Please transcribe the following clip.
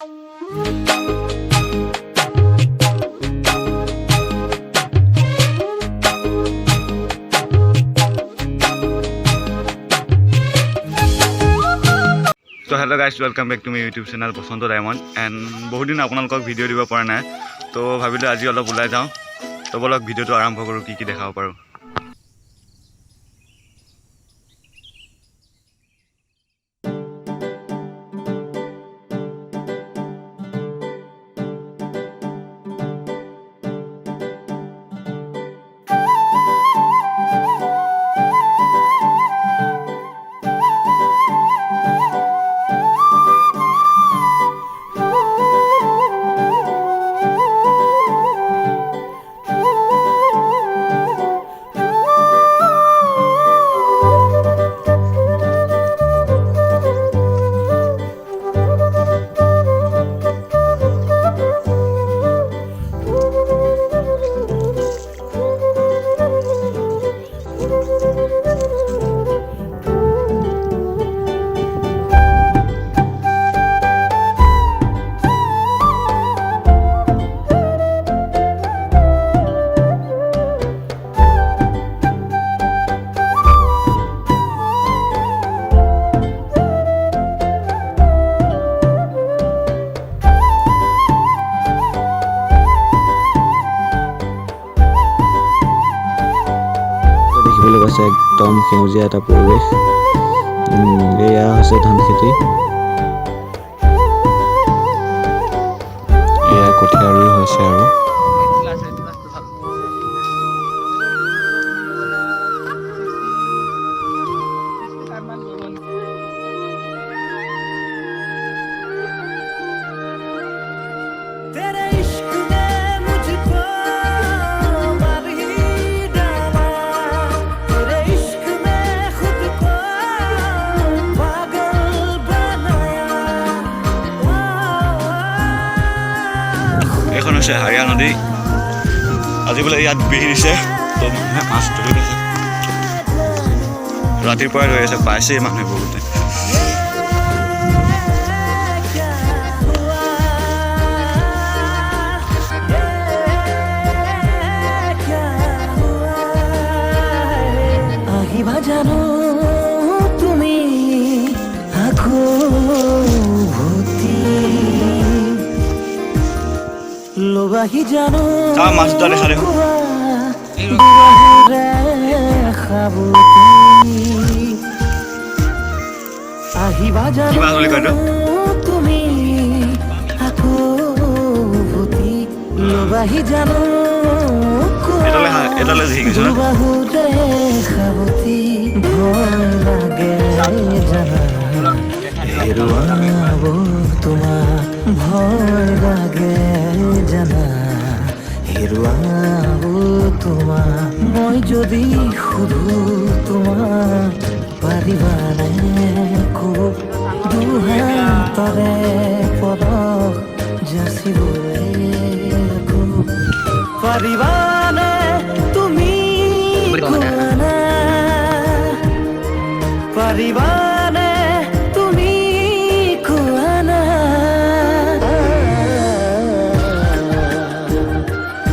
তো hello' guys, welcome back to my YouTube channel Basanta diamond. And বহুত দিন আপোনালোকক ভিডিঅ' দিব পৰা নাই, তো ভাবিলোঁ আজি অলপ ওলাই যাওঁ। তো বলক ভিডিঅ'টো আৰম্ভ কৰোঁ, কি দেখাব পাৰোঁ। দেখিবলৈ পাইছে একদম সেউজীয়া এটা পৰিৱেশ। এয়া হৈছে ধান খেতি। এয়া কঠীয়া ৰুই হৈছে আৰু এইখন হৈছে হাৰিয়া নদী। আজি বোলে ইয়াত বিহি দিছে, তো মানুহে মাছ ধৰি আছে। ৰাতিপুৱাই ধৰি আছে, পাইছেই মানুহে বহুতে। আহিবা জানো তুমি আকৌ ভূতি লবাহি জানো মাছ ধৰা দেখা দেখোন। আহিবা জানো তুমি আকৌ ভূতি লবাহি জানো বাহুতে খাবতি ভয় লাগে জানা হেৰুৱাব তোমাক ভয় লাগে জানা হেৰুৱাব তোমাক মই যদি সুধো তোমাক পাৰিবানে খুব দুহাতৰে পদক যাচিবলৈ খুব পাৰিবানে তুমি পাৰিবা